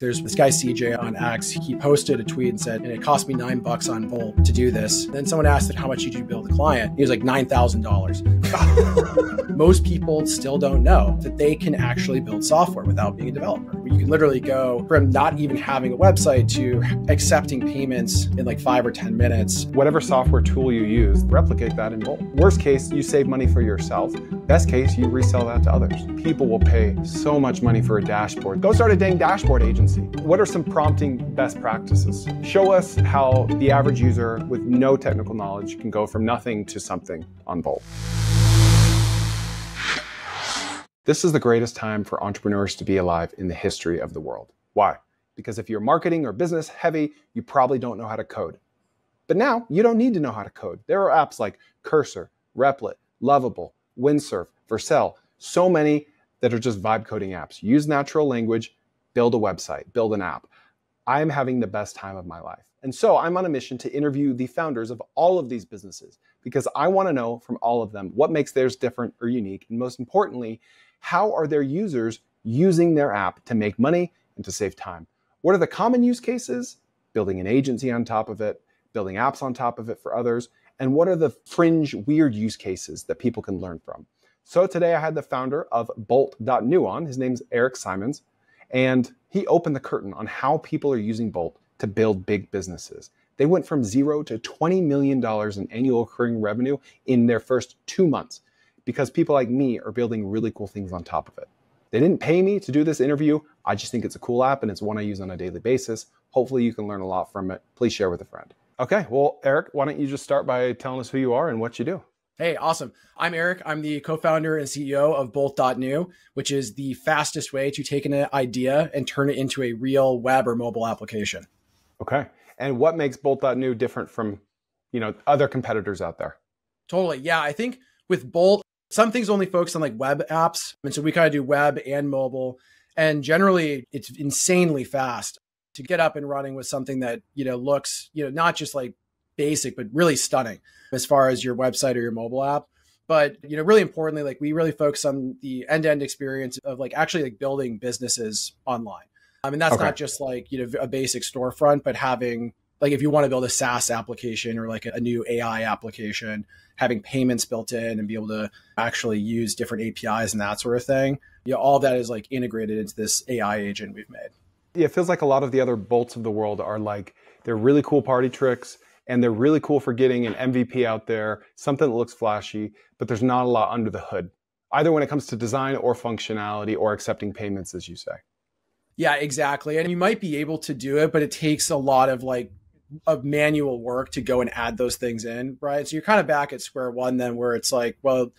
There's this guy, CJ, on X. He posted a tweet and said, and it cost me $9 on Bolt to do this. Then someone asked him, how much did you build a client? He was like, $9,000. Most people still don't know that they can actually build software without being a developer. You can literally go from not even having a website to accepting payments in like 5 or 10 minutes. Whatever software tool you use, replicate that in Bolt. Worst case, you save money for yourself. Best case, you resell that to others. People will pay so much money for a dashboard. Go start a dang dashboard agency. What are some prompting best practices? Show us how the average user with no technical knowledge can go from nothing to something on Bolt. This is the greatest time for entrepreneurs to be alive in the history of the world. Why? Because if you're marketing or business heavy, you probably don't know how to code. But now you don't need to know how to code. There are apps like Cursor, Replit, Lovable, Windsurf, Vercel, so many that are just vibe coding apps. Use natural language, build a website, build an app. I'm having the best time of my life. And so I'm on a mission to interview the founders of all of these businesses because I want to know from all of them what makes theirs different or unique. And most importantly, how are their users using their app to make money and to save time? What are the common use cases? Building an agency on top of it, building apps on top of it for others. And what are the fringe weird use cases that people can learn from? So today I had the founder of bolt.new on. His name's Eric Simons. And he opened the curtain on how people are using Bolt to build big businesses. They went from 0 to $20 million in annual recurring revenue in their first 2 months because people like me are building really cool things on top of it. They didn't pay me to do this interview. I just think it's a cool app and it's one I use on a daily basis. Hopefully you can learn a lot from it. Please share with a friend. Okay, well, Eric, why don't you just start by telling us who you are and what you do? Hey, awesome. I'm Eric. I'm the co-founder and CEO of bolt.new, which is the fastest way to take an idea and turn it into a real web or mobile application. Okay. And what makes bolt.new different from, other competitors out there? Totally. Yeah. I think with Bolt, some things only focus on like web apps. And so we kind of do web and mobile. And generally it's insanely fast to get up and running with something that, looks, not just like basic, but really stunning as far as your website or your mobile app. But, really importantly, like we really focus on the end-to-end experience of like actually like building businesses online. I mean, that's not just like, a basic storefront, but having like, if you want to build a SaaS application or like a new AI application, having payments built in and be able to actually use different APIs and that sort of thing. All that is like integrated into this AI agent we've made. Yeah, it feels like a lot of the other Bolts of the world are like, they're really cool party tricks. And they're really cool for getting an MVP out there, something that looks flashy, but there's not a lot under the hood, either when it comes to design or functionality or accepting payments, as you say. Yeah, exactly. And you might be able to do it, but it takes a lot of manual work to go and add those things in, right? So you're kind of back at square one then where it's like, well,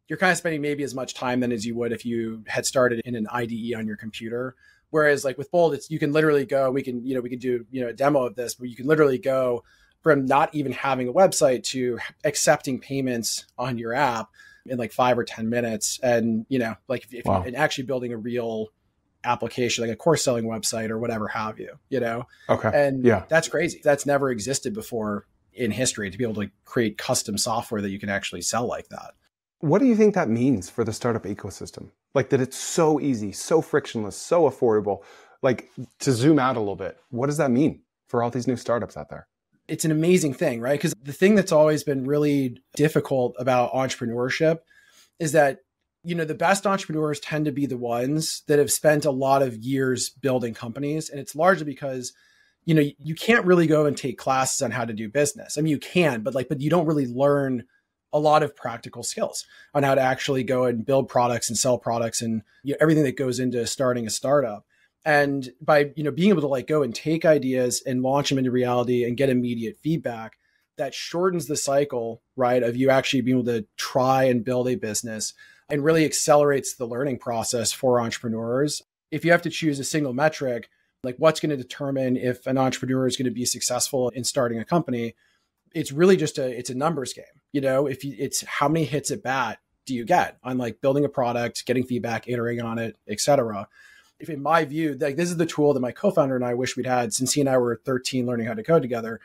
you're kind of spending maybe as much time then as you would if you had started in an IDE on your computer. Whereas like with Bolt, you can literally go, we can do, a demo of this, but you can literally go from not even having a website to accepting payments on your app in like 5 or 10 minutes. And, if wow. and actually building a real application, like a course selling website or whatever have you, Okay. And yeah, that's crazy. That's never existed before in history to be able to create custom software that you can actually sell like that. What do you think that means for the startup ecosystem? Like that it's so easy, so frictionless, so affordable, like to zoom out a little bit, what does that mean for all these new startups out there? It's an amazing thing, right? Because the thing that's always been really difficult about entrepreneurship is that, the best entrepreneurs tend to be the ones that have spent a lot of years building companies. And it's largely because, you can't really go and take classes on how to do business. I mean, you can, but you don't really learn a lot of practical skills on how to actually go and build products and sell products and everything that goes into starting a startup. And by, being able to go and take ideas and launch them into reality and get immediate feedback, that shortens the cycle, right, of you actually being able to try and build a business and really accelerates the learning process for entrepreneurs. If you have to choose a single metric, like what's going to determine if an entrepreneur is going to be successful in starting a company, it's really just it's a numbers game. It's how many hits at bat do you get on building a product, getting feedback, iterating on it, et cetera. If in my view, this is the tool that my co-founder and I wish we'd had since he and I were 13 learning how to code together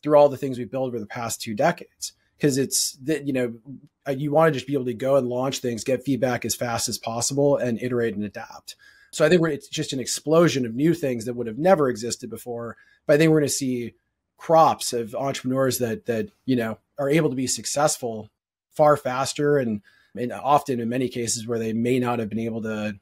through all the things we built over the past 2 decades. Because it's that, you want to just be able to go and launch things, get feedback as fast as possible and iterate and adapt. So I think it's just an explosion of new things that would have never existed before. But I think we're going to see crops of entrepreneurs that are able to be successful far faster and often in many cases where they may not have been able to,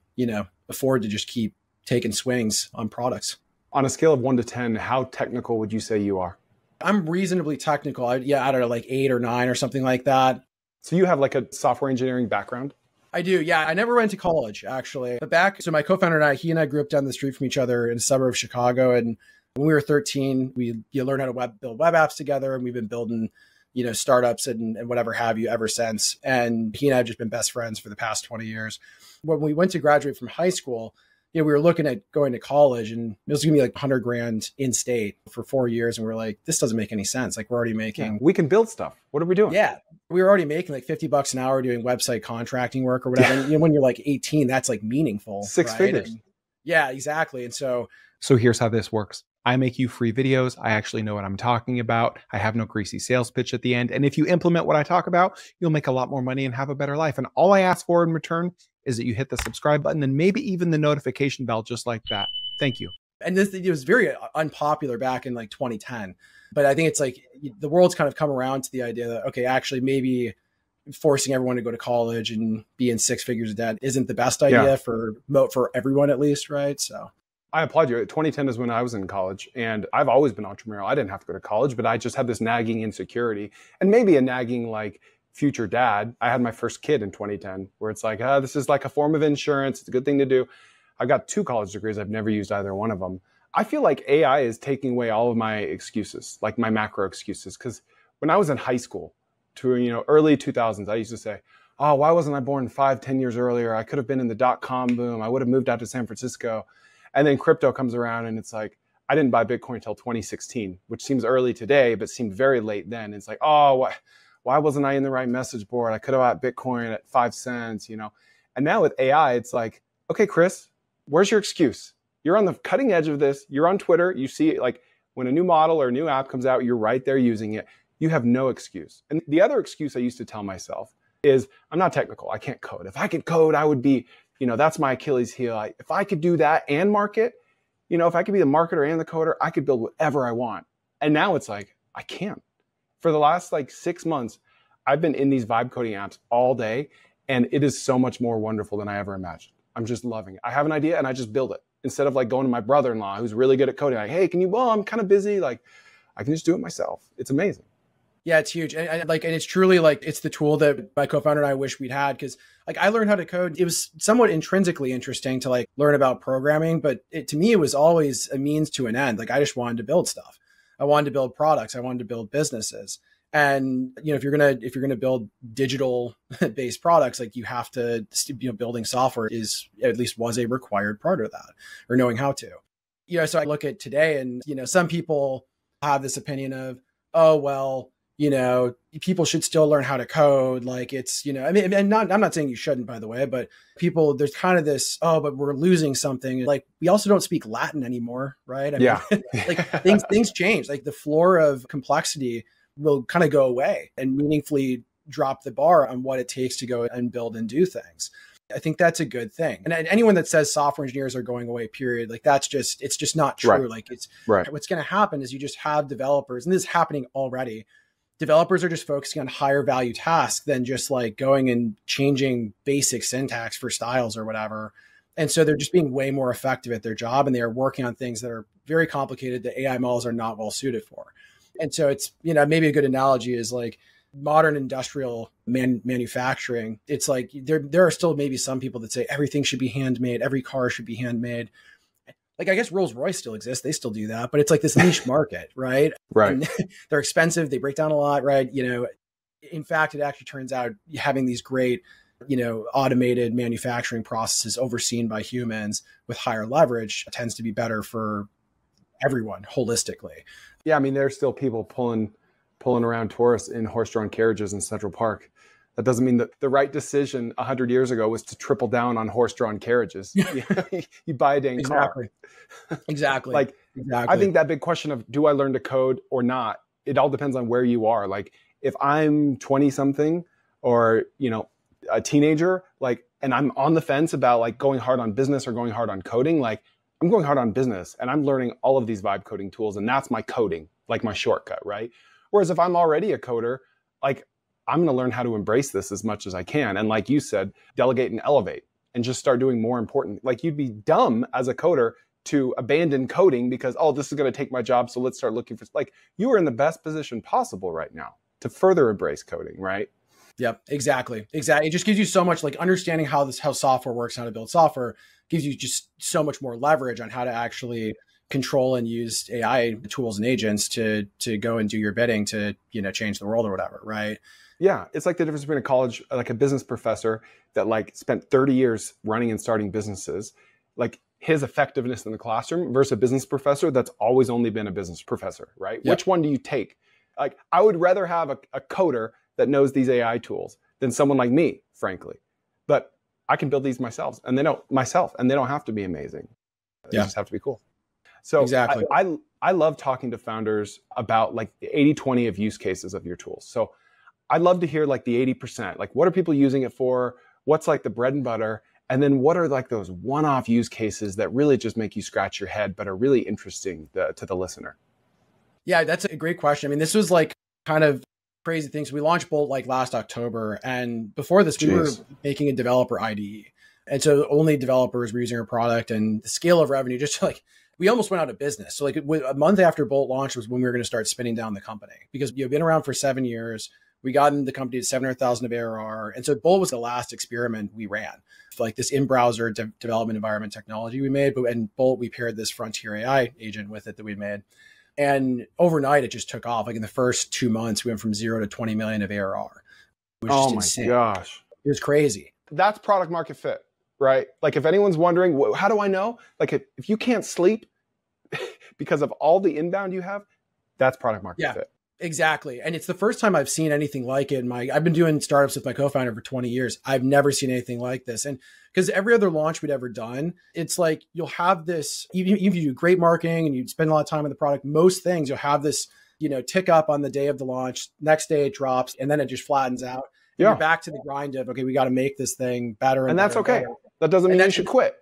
afford to just keep taking swings on products. On a scale of 1 to 10, how technical would you say you are? I'm reasonably technical. I don't know, like 8 or 9 or something like that. So you have like a software engineering background? I do. Yeah. I never went to college actually, but so my co-founder and he and I grew up down the street from each other in a suburb of Chicago. And when we were 13, we learned how to build web apps together. And we've been building, startups and whatever have you ever since. And he and I have just been best friends for the past 20 years. When we went to graduate from high school, we were looking at going to college and it was going to be like $100,000 in state for 4 years. And we're like, this doesn't make any sense. Like we're already making, we can build stuff. What are we doing? Yeah. We were already making like $50 an hour doing website contracting work or whatever. And, when you're like 18, that's like meaningful. Six figures. And, yeah, exactly. And so here's how this works. I make you free videos. I actually know what I'm talking about. I have no greasy sales pitch at the end. And if you implement what I talk about, you'll make a lot more money and have a better life. And all I ask for in return is that you hit the subscribe button and maybe even the notification bell just like that. Thank you. And it was very unpopular back in like 2010. But I think it's like the world's kind of come around to the idea that, okay, actually maybe forcing everyone to go to college and be in 6 figures of debt isn't the best idea for everyone at least, right? So I applaud you. 2010 is when I was in college and I've always been entrepreneurial. I didn't have to go to college, but I just had this nagging insecurity and maybe a nagging like future dad. I had my first kid in 2010 where it's like, this is like a form of insurance. It's a good thing to do. I got 2 college degrees. I've never used either one of them. I feel like AI is taking away all of my excuses, like my macro excuses. Because when I was in high school to, early 2000s, I used to say, oh, why wasn't I born 5-10 years earlier? I could have been in the .com boom. I would have moved out to San Francisco. And then crypto comes around and it's like, I didn't buy Bitcoin until 2016, which seems early today, but seemed very late then. It's like, oh, why wasn't I in the right message board? I could have bought Bitcoin at 5 cents, And now with AI, it's like, okay, Chris, where's your excuse? You're on the cutting edge of this. You're on Twitter. You see it like when a new model or a new app comes out, you're right there using it. You have no excuse. And the other excuse I used to tell myself is I'm not technical. I can't code. If I could code, I would be, that's my Achilles heel. If I could do that and market, if I could be the marketer and the coder, I could build whatever I want. And now it's like, I can't. For the last 6 months, I've been in these vibe coding apps all day, and it is so much more wonderful than I ever imagined. I'm just loving it. I have an idea and I just build it instead of going to my brother-in-law who's really good at coding. Like, hey, I'm kind of busy. I can just do it myself. It's amazing. Yeah, it's huge. And it's truly it's the tool that my co-founder and I wish we'd had. Cause I learned how to code. It was somewhat intrinsically interesting to learn about programming, but to me, it was always a means to an end. I just wanted to build stuff. I wanted to build products. I wanted to build businesses. And, if you're going to build digital based products, you have to, building software at least was a required part of that or knowing how to, so I look at today and, some people have this opinion of, oh, well, people should still learn how to code. I'm not saying you shouldn't, by the way, but there's kind of this, oh, but we're losing something. We also don't speak Latin anymore, right? Things change. The floor of complexity will kind of go away and meaningfully drop the bar on what it takes to go and build and do things. I think that's a good thing. And anyone that says software engineers are going away, period, it's just not true. Right. What's going to happen is you just have developers, and this is happening already. Developers are just focusing on higher value tasks than just going and changing basic syntax for styles or whatever. And so they're just being way more effective at their job, and they are working on things that are very complicated that AI models are not well suited for. And so it's, maybe a good analogy is modern industrial manufacturing. It's there are still maybe some people that say everything should be handmade. Every car should be handmade. I guess Rolls-Royce still exists. They still do that, but it's this niche market, right? Right. And they're expensive. They break down a lot, right? In fact, it actually turns out having these great, automated manufacturing processes overseen by humans with higher leverage tends to be better for everyone holistically. Yeah. There's still people pulling around tourists in horse-drawn carriages in Central Park. That doesn't mean that the right decision 100 years ago was to triple down on horse-drawn carriages. You buy a dang car. Exactly. Exactly. I think that big question of, do I learn to code or not? It all depends on where you are. If I'm 20 something or, a teenager, and I'm on the fence about like going hard on business or going hard on coding, like I'm going hard on business and I'm learning all of these vibe coding tools, and that's my coding, like my shortcut, right? Whereas if I'm already a coder, like I'm going to learn how to embrace this as much as I can. And like you said, delegate and elevate and just start doing more important. Like you'd be dumb as a coder to abandon coding because, oh, this is going to take my job, so let's start looking for, like, you are in the best position possible right now to further embrace coding, right? Yep, exactly. Exactly. It just gives you so much, like, understanding how software works, how to build software gives you just so much more leverage on how to actually control and use AI tools and agents to go and do your bidding to, change the world or whatever, right? Yeah, it's like the difference between a college, like a business professor that like spent 30 years running and starting businesses, like his effectiveness in the classroom versus a business professor that's always only been a business professor, right? Yep. Which one do you take? Like, I would rather have a coder that knows these AI tools than someone like me, frankly. But I can build these myself, and they don't have to be amazing. They just have to be cool. So exactly. I love talking to founders about like the 80-20 of use cases of your tools. So I'd love to hear like the 80%, like what are people using it for? What's like the bread and butter? And then what are like those one-off use cases that really just make you scratch your head, but are really interesting to the listener? Yeah, that's a great question. I mean, this was like kind of crazy things. We launched Bolt like last October. And before this, we were making a developer IDE. And so only developers were using our product, and the scale of revenue, just like we almost went out of business. So like a month after Bolt launched was when we were going to start spinning down the company, because you've been around for 7 years. We got in the company to 700,000 of ARR. And so Bolt was the last experiment we ran, like this in-browser development environment technology we made. And Bolt, we paired this frontier AI agent with it that we made. And overnight, it just took off. Like in the first 2 months, we went from 0 to 20 million of ARR. It was just insane. Gosh. It was crazy. That's product market fit, right? Like if anyone's wondering, how do I know? Like if you can't sleep because of all the inbound you have, that's product market fit. Exactly. And it's the first time I've seen anything like it. I've been doing startups with my co-founder for 20 years. I've never seen anything like this. And because every other launch we'd ever done, it's like you'll have this, even if you do great marketing and you spend a lot of time on the product, most things you'll have this, tick up on the day of the launch. Next day it drops, and then it just flattens out. You're back to the grind of, okay, we got to make this thing better. And that's okay. That doesn't mean you should quit.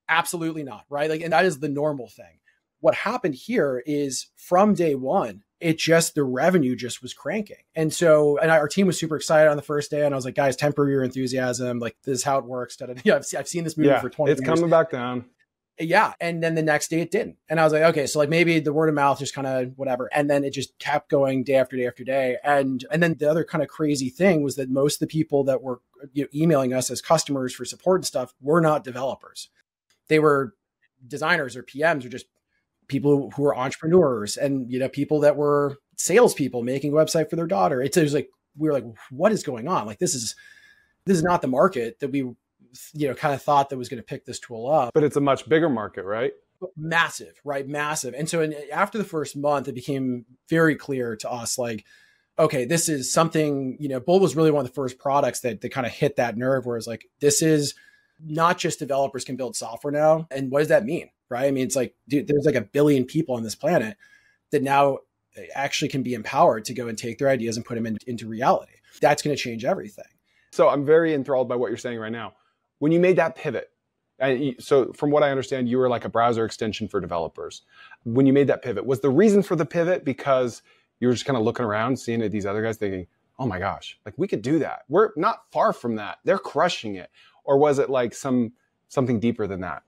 Absolutely not. Right. Like, and that is the normal thing. What happened here is from day one, the revenue just was cranking. And so, our team was super excited on the first day. And I was like, guys, temper your enthusiasm. Like, this is how it works. I've seen this movie for 20 years. It's coming back down. Yeah. And then the next day it didn't. And I was like, okay, so like maybe the word of mouth just kind of whatever. And then it just kept going day after day after day. And then the other kind of crazy thing was that most of the people that were emailing us as customers for support and stuff were not developers. They were designers or PMs or just people who were entrepreneurs and, people that were salespeople making a website for their daughter. It was like, we were like, what is going on? Like, this is not the market that we, kind of thought that was going to pick this tool up. But it's a much bigger market, right? Massive, right? Massive. And so after the first month, it became very clear to us, like, okay, this is something, Bolt was really one of the first products that kind of hit that nerve where it's like, this is not just developers can build software now. And what does that mean? Right? I mean, it's like, dude, there's like 1 billion people on this planet that now actually can be empowered to go and take their ideas and put them into reality. That's going to change everything. So I'm very enthralled by what you're saying right now. When you made that pivot, so from what I understand, you were like a browser extension for developers. When you made that pivot, was the reason for the pivot because you were just kind of looking around, seeing these other guys thinking, oh my gosh, like we could do that. We're not far from that. They're crushing it. Or was it like something deeper than that?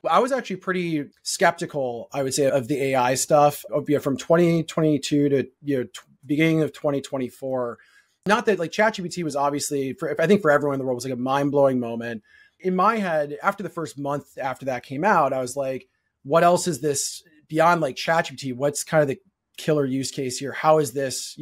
I was actually pretty skeptical, I would say, of the AI stuff from 2022 to beginning of 2024. Not that like ChatGPT was obviously, I think for everyone in the world, was like a mind-blowing moment. In my head, after the first month after that came out, I was like, what else is this beyond like ChatGPT? What's kind of the killer use case here? How is this,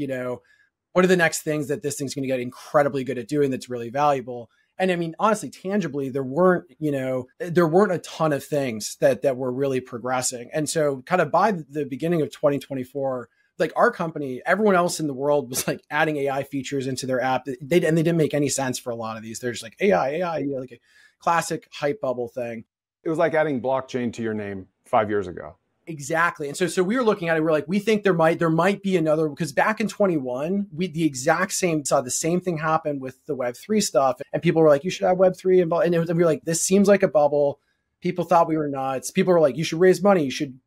what are the next things that this thing's going to get incredibly good at doing that's really valuable? And I mean, honestly, tangibly, there weren't a ton of things that were really progressing. And so kind of by the beginning of 2024, like our company, everyone else in the world was like adding AI features into their app. They didn't make any sense for a lot of these. They're just like AI, like a classic hype bubble thing. It was like adding blockchain to your name 5 years ago. Exactly. And so we were looking at it. We're like, we think there might be another, because back in 21, we saw the same thing happen with the Web3 stuff. And people were like, you should have Web3. And we were like, this seems like a bubble. People thought we were nuts. People were like, you should raise money. You should,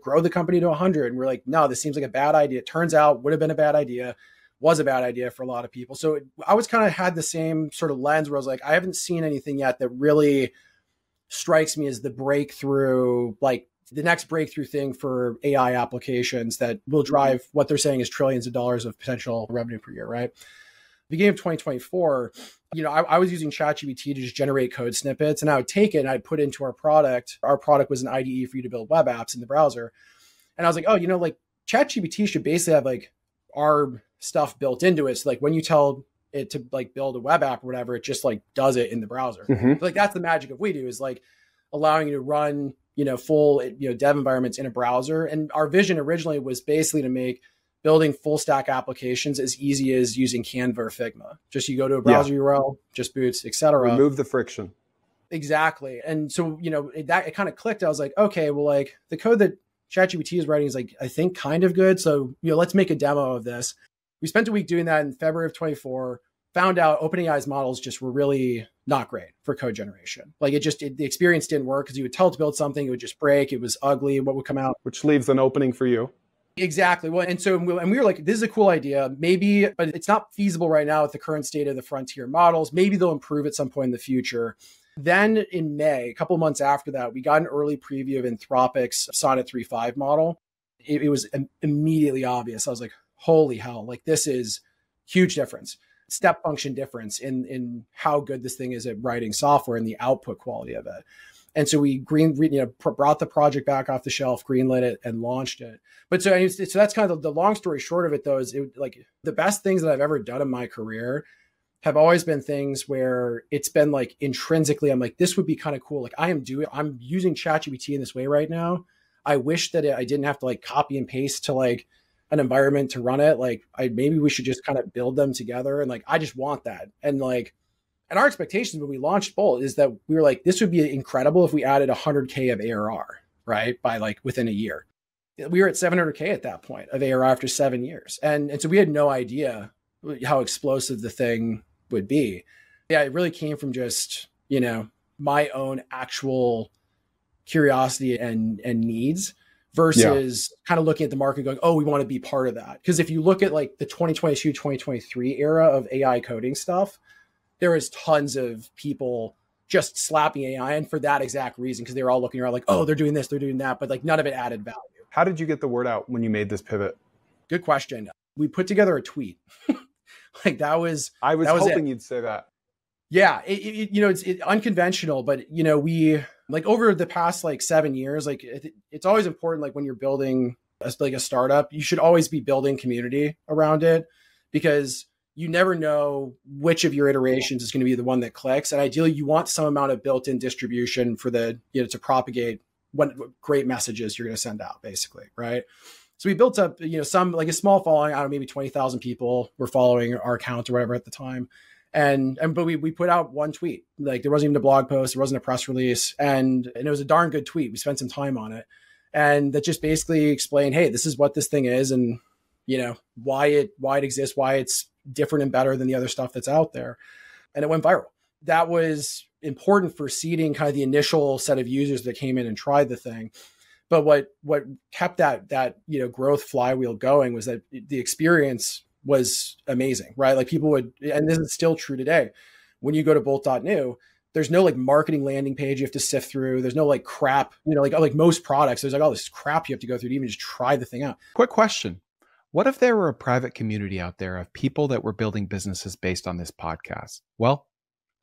grow the company to 100. And we're like, no, this seems like a bad idea. It turns out would have been a bad idea, was a bad idea for a lot of people. So I was kind of had the same sort of lens where I was like, I haven't seen anything yet that really strikes me as the breakthrough, like the next breakthrough thing for AI applications that will drive what they're saying is trillions of dollars of potential revenue per year, right? Beginning of 2024, I was using ChatGPT to just generate code snippets, and I would take it and I'd put it into our product. Our product was an IDE for you to build web apps in the browser. And I was like, like ChatGPT should basically have like our stuff built into it. So like when you tell it to like build a web app or whatever, it just like does it in the browser. Mm-hmm. So, like that's the magic of WeDo, is like allowing you to run full dev environments in a browser. And our vision originally was basically to make building full stack applications as easy as using Canva or Figma. Just you go to a browser URL, just boots, etc. Remove the friction. Exactly. And so it kind of clicked. I was like, okay, well, like the code that ChatGPT is writing is like, I think kind of good. So let's make a demo of this. We spent a week doing that in February of 24. Found out OpenAI's models just were really not great for code generation. Like the experience didn't work because you would tell it to build something, it would just break. It was ugly. What would come out? Which leaves an opening for you. Exactly. Well, and we were like, this is a cool idea, maybe, but it's not feasible right now with the current state of the frontier models. Maybe they'll improve at some point in the future. Then in May, a couple of months after that, we got an early preview of Anthropic's Sonnet 3.5 model. It was immediately obvious. I was like, holy hell, like this is huge difference. Step function difference in how good this thing is at writing software and the output quality of it. And so we brought the project back off the shelf, greenlit it, and launched it. But so that's kind of the long story short of it, though, is like the best things that I've ever done in my career have always been things where it's been like intrinsically, I'm like, this would be kind of cool. Like I'm using ChatGPT in this way right now. I wish that I didn't have to like copy and paste to like an environment to run it. Like maybe we should just kind of build them together. And like, I just want that. And our expectations when we launched Bolt is that we were like, this would be incredible if we added 100K of ARR, right? By like within a year. We were at 700K at that point of ARR after 7 years. And so we had no idea how explosive the thing would be. Yeah, it really came from just, my own actual curiosity and needs versus kind of looking at the market going, oh, we want to be part of that. Because if you look at like the 2022, 2023 era of AI coding stuff, there is tons of people just slapping AI in for that exact reason, because they were all looking around like, oh, they're doing this, they're doing that, but like none of it added value. How did you get the word out when you made this pivot? Good question. We put together a tweet. I was hoping you'd say that. Yeah, it's unconventional, but we like over the past like 7 years, like it's always important. Like when you're building a startup, you should always be building community around it, because you never know which of your iterations is going to be the one that clicks. And ideally, you want some amount of built-in distribution for to propagate what great messages you're going to send out, basically, right? So we built up, some like a small following. I don't know, maybe 20,000 people were following our account or whatever at the time. But we put out one tweet. Like there wasn't even a blog post, there wasn't a press release, and it was a darn good tweet. We spent some time on it, and that just basically explained, hey, this is what this thing is, and why it exists, why it's different and better than the other stuff that's out there. And it went viral. That was important for seeding kind of the initial set of users that came in and tried the thing. But what kept that growth flywheel going was that the experience was amazing, right? Like people would, and this is still true today, when you go to bolt.new, there's no like marketing landing page you have to sift through. There's no like crap, like most products, there's like all this crap you have to go through to even just try the thing out. Quick question. What if there were a private community out there of people that were building businesses based on this podcast? Well,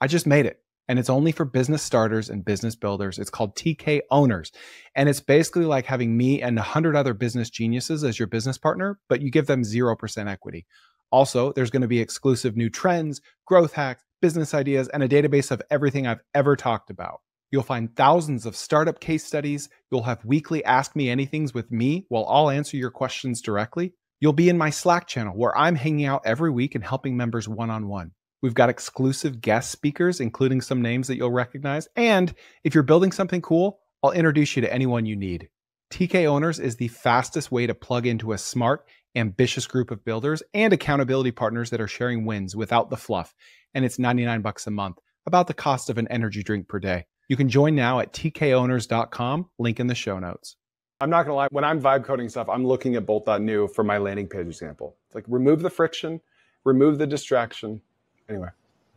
I just made it. And it's only for business starters and business builders. It's called TK Owners. And it's basically like having me and 100 other business geniuses as your business partner, but you give them 0% equity. Also, there's going to be exclusive new trends, growth hacks, business ideas, and a database of everything I've ever talked about. You'll find thousands of startup case studies. You'll have weekly Ask Me Anythings with me while I'll answer your questions directly. You'll be in my Slack channel where I'm hanging out every week and helping members one-on-one. We've got exclusive guest speakers, including some names that you'll recognize. And if you're building something cool, I'll introduce you to anyone you need. TK Owners is the fastest way to plug into a smart, ambitious group of builders and accountability partners that are sharing wins without the fluff. And it's $99 a month, about the cost of an energy drink per day. You can join now at tkowners.com, link in the show notes. I'm not gonna lie, when I'm vibe coding stuff, I'm looking at bolt.new for my landing page example. It's like remove the friction, remove the distraction. Anyway.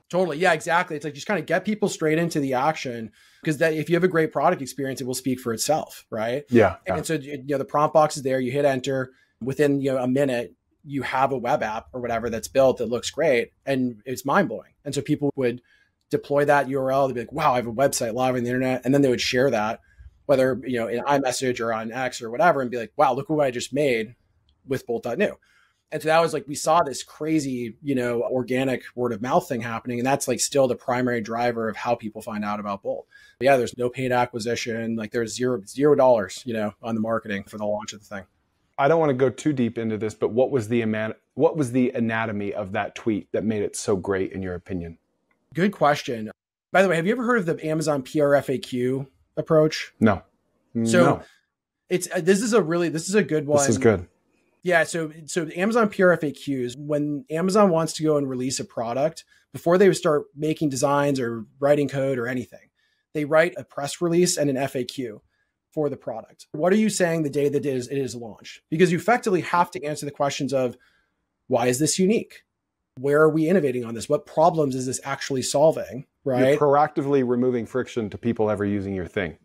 Totally. Yeah, exactly. It's like just kind of get people straight into the action, because that if you have a great product experience, it will speak for itself, right? Yeah. And so, the prompt box is there, you hit enter, within, a minute, you have a web app or whatever that's built that looks great and it's mind blowing. And so people would deploy that URL, they'd be like, wow, I have a website live on the internet. And then they would share that, whether, in iMessage or on X or whatever, and be like, wow, look what I just made with bolt.new. And so that was like, we saw this crazy, organic word of mouth thing happening. And that's like still the primary driver of how people find out about Bolt. But yeah, there's no paid acquisition. Like there's $0, on the marketing for the launch of the thing. I don't want to go too deep into this, but what was the anatomy of that tweet that made it so great in your opinion? Good question. By the way, have you ever heard of the Amazon PRFAQ approach? No. So this is a good one. This is good. Yeah. So Amazon PRFAQs, when Amazon wants to go and release a product, before they start making designs or writing code or anything, they write a press release and an FAQ for the product. What are you saying the day that it is launched? Because you effectively have to answer the questions of, why is this unique? Where are we innovating on this? What problems is this actually solving? Right? You're proactively removing friction to people ever using your thing.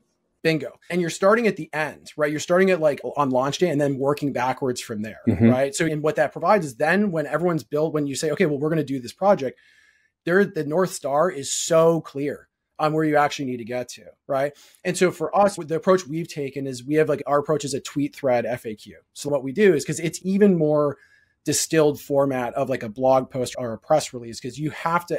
Bingo. And you're starting at the end, right? You're starting at like on launch day and then working backwards from there, right? So, and what that provides is then when everyone's built, when you say, okay, well, we're going to do this project, the North Star is so clear on where you actually need to get to, right? And so for us, the approach we've taken is we have like, our approach is a tweet thread FAQ. So what we do is, because it's even more distilled format of like a blog post or a press release, because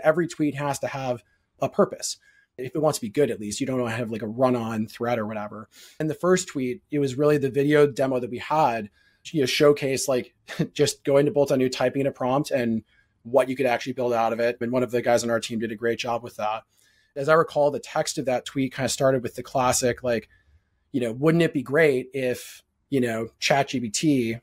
every tweet has to have a purpose. If it wants to be good, at least you don't want to have like a run-on thread or whatever. And the first tweet, it was really the video demo that we had, showcase like just going to bolt.new, typing in a prompt and what you could actually build out of it. And one of the guys on our team did a great job with that. As I recall, the text of that tweet kind of started with the classic, like, wouldn't it be great if, ChatGPT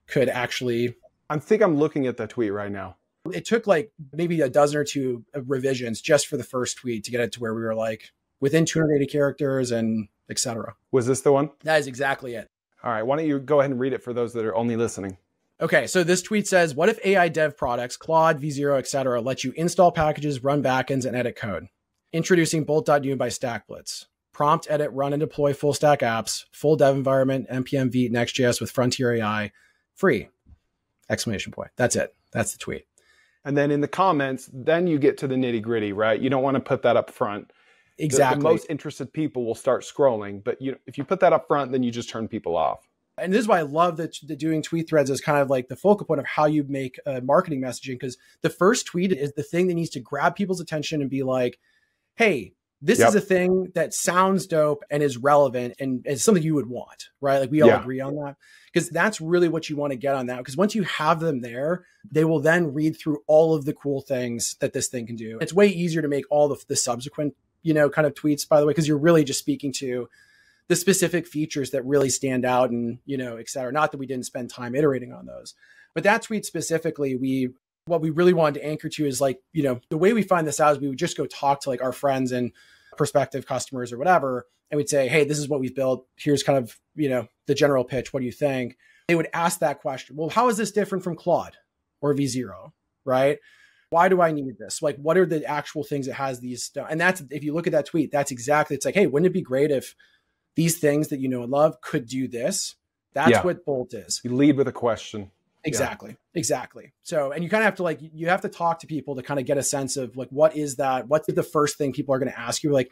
could actually... I think I'm looking at that tweet right now. It took like maybe a dozen or two revisions just for the first tweet to get it to where we were like within 280 characters and et cetera. Was this the one? That is exactly it. All right. Why don't you go ahead and read it for those that are only listening? Okay. So this tweet says, what if AI dev products, Claude, V0, et cetera, let you install packages, run backends, and edit code? Introducing bolt.new by StackBlitz. Prompt, edit, run, and deploy full stack apps, full dev environment, NPM v Next.js with Frontier AI, free! Exclamation point. That's it. That's the tweet. And then in the comments, then you get to the nitty gritty, right? You don't want to put that up front. Exactly. The most interested people will start scrolling, but if you put that up front, then you just turn people off. And this is why I love that the doing tweet threads is kind of like the focal point of how you make marketing messaging, because the first tweet is the thing that needs to grab people's attention and be like, hey, this is a thing that sounds dope and is relevant and is something you would want, right? Like we all agree on that, because that's really what you want to get on that. Because once you have them there, they will then read through all of the cool things that this thing can do. It's way easier to make all the subsequent, kind of tweets, by the way, because you're really just speaking to the specific features that really stand out and, et cetera. Not that we didn't spend time iterating on those, but that tweet specifically, what we really wanted to anchor to is like, the way we find this out is we would just go talk to like our friends and prospective customers or whatever. And we'd say, hey, this is what we've built. Here's kind of, the general pitch. What do you think? They would ask that question. Well, how is this different from Claude or V0, right? Why do I need this? Like, what are the actual things that has these? And that's, if you look at that tweet, that's exactly, it's like, hey, wouldn't it be great if these things that you know and love could do this? That's what Bolt is. You lead with a question. Exactly. Exactly. So, and you kind of have to you have to talk to people to kind of get a sense of like, what is that? What's the first thing people are going to ask you? Like,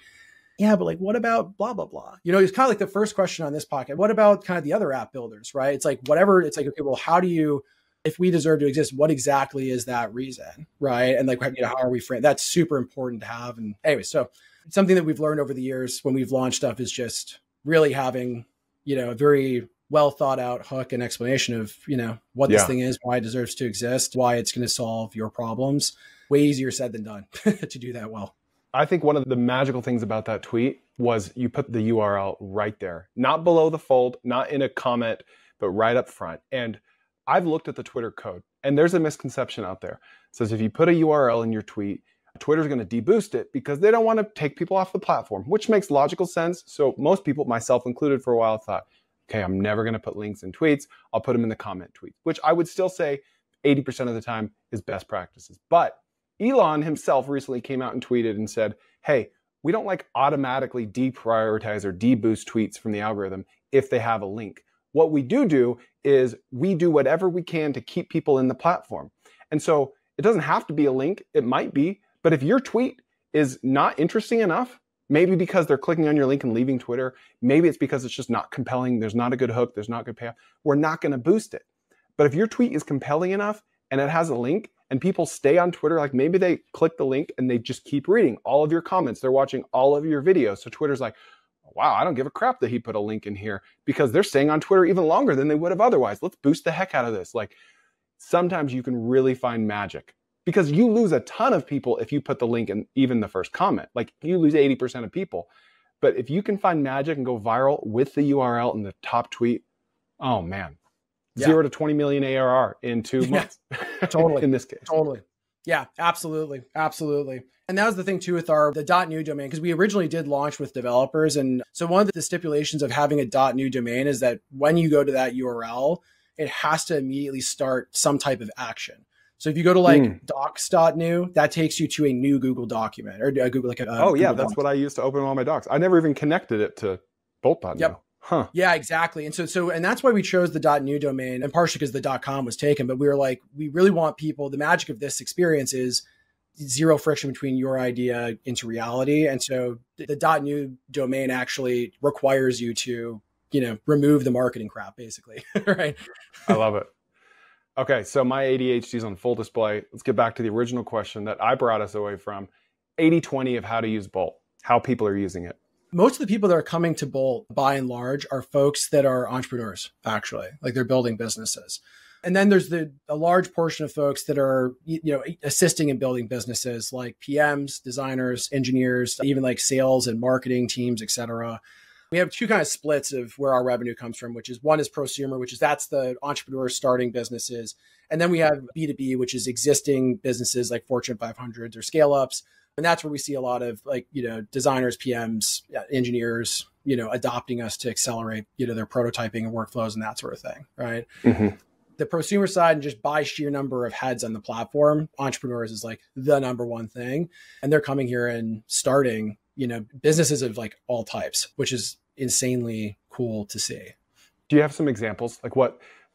yeah, but like, what about blah, blah, blah? It's kind of like the first question on this podcast. What about kind of the other app builders, right? It's like, whatever. It's like, okay, well, how do you, if we deserve to exist, what exactly is that reason? Right. And like, how are we framed? That's super important to have. And anyway, so something that we've learned over the years when we've launched stuff is just really having, a very well thought out hook and explanation of, what this thing is, why it deserves to exist, why it's going to solve your problems. Way easier said than done to do that well. I think one of the magical things about that tweet was you put the URL right there, not below the fold, not in a comment, but right up front. And I've looked at the Twitter code, and there's a misconception out there. It says if you put a URL in your tweet, Twitter's going to deboost it because they don't want to take people off the platform, which makes logical sense. So most people, myself included for a while, thought, okay, I'm never going to put links in tweets. I'll put them in the comment tweets, which I would still say 80% of the time is best practices. But Elon himself recently came out and tweeted and said, hey, we don't like automatically deprioritize or deboost tweets from the algorithm if they have a link. What we do is we do whatever we can to keep people in the platform. And so it doesn't have to be a link. It might be, but if your tweet is not interesting enough, maybe because they're clicking on your link and leaving Twitter, maybe it's because it's just not compelling, there's not a good hook, there's not good payoff, we're not going to boost it. But if your tweet is compelling enough and it has a link and people stay on Twitter, like maybe they click the link and they just keep reading all of your comments, they're watching all of your videos. So Twitter's like, wow, I don't give a crap that he put a link in here because they're staying on Twitter even longer than they would have otherwise. Let's boost the heck out of this. Like sometimes you can really find magic because you lose a ton of people if you put the link in even the first comment. Like you lose 80% of people. But if you can find magic and go viral with the URL in the top tweet, oh man, 0 to 20 million ARR in 2 months. Totally. In this case. Totally. Yeah, absolutely. Absolutely. And that was the thing too with the .new domain, because we originally did launch with developers. And so one of the stipulations of having a .new domain is that when you go to that URL, it has to immediately start some type of action. So if you go to like docs.new, that takes you to a new Google document or Google like a oh yeah, Google that's what I used to open all my docs. I never even connected it to bolt.new. Yep. Huh. Yeah, exactly. And and that's why we chose the .new domain, and partially because the .com was taken, but we were like, we really want people, the magic of this experience is zero friction between your idea into reality. And so the .new domain actually requires you to, remove the marketing crap basically, right? I love it. Okay, so my ADHD is on full display. Let's get back to the original question that I brought us away from, 80-20 of how to use Bolt, how people are using it. Most of the people that are coming to Bolt, by and large, are folks that are entrepreneurs, actually, like they're building businesses. And then there's a large portion of folks that are, assisting in building businesses like PMs, designers, engineers, even like sales and marketing teams, et cetera. We have two kind of splits of where our revenue comes from, which is one is prosumer, that's the entrepreneurs starting businesses. And then we have B2B, which is existing businesses like Fortune 500s or scale ups. And that's where we see a lot of designers, PMs, engineers, adopting us to accelerate, their prototyping and workflows and that sort of thing. Right. Mm-hmm. The prosumer side, and just by sheer number of heads on the platform, entrepreneurs is like the number one thing. And they're coming here and starting, businesses of like all types, which is insanely cool to see. Do you have some examples?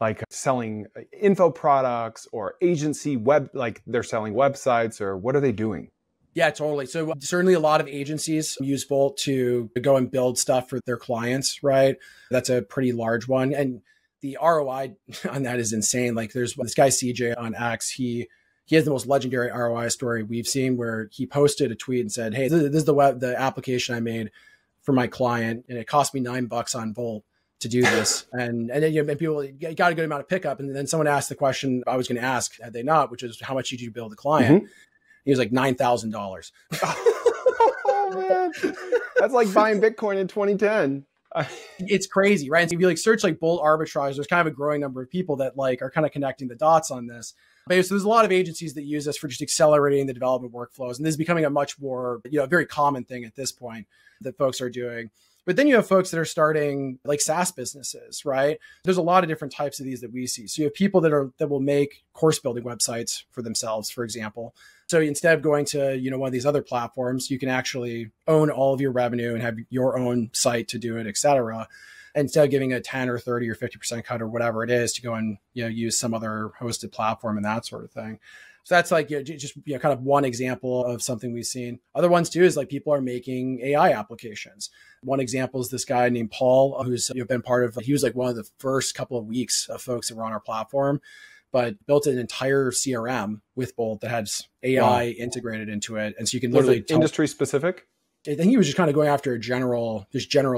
Like selling info products or agency web, like they're selling websites, or what are they doing? Yeah, totally. So certainly a lot of agencies use Bolt to go and build stuff for their clients, right? That's a pretty large one. And the ROI on that is insane. Like there's this guy, CJ on X, he has the most legendary ROI story we've seen, where he posted a tweet and said, hey, this is the application I made for my client, and it cost me $9 on Bolt to do this. And then people got a good amount of pickup. And then someone asked the question I was going to ask, had they not, which is how much did you build the client? Mm-hmm. He was like $9,000. Oh man, that's like buying Bitcoin in 2010. It's crazy, right? And so if you like search like Bolt arbitrage, there's kind of a growing number of people that like are kind of connecting the dots on this. But so there's a lot of agencies that use this for just accelerating the development workflows. And this is becoming a much more, very common thing at this point that folks are doing. But then you have folks that are starting like SaaS businesses, right? There's a lot of different types of these that we see. So you have people that will make course building websites for themselves, for example. So instead of going to, one of these other platforms, you can actually own all of your revenue and have your own site to do it, et cetera. Instead of giving a 10 or 30 or 50% cut or whatever it is to go and, use some other hosted platform and that sort of thing. So that's like just kind of one example of something we've seen. Other ones too is like people are making AI applications. One example is this guy named Paul, who's been part of, he was like one of the first couple of weeks of folks that were on our platform, but built an entire CRM with Bolt that has AI integrated into it. And so you can literally industry specific. I think he was just kind of going after general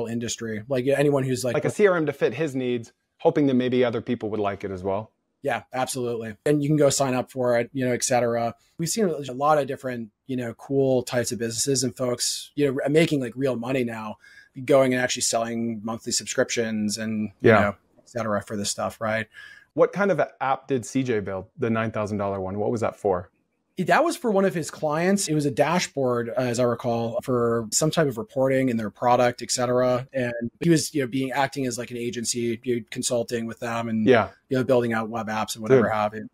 industry, like anyone who's like a CRM to fit his needs, hoping that maybe other people would like it as well. Yeah, absolutely. And you can go sign up for it, et cetera. We've seen a lot of different cool types of businesses and folks, making like real money now, going and actually selling monthly subscriptions and, et cetera for this stuff, right? What kind of app did CJ build, the $9,000 one? What was that for? That was for one of his clients. It was a dashboard, as I recall, for some type of reporting in their product, et cetera. And he was, acting as like an agency, consulting with them and, building out web apps and whatever have you.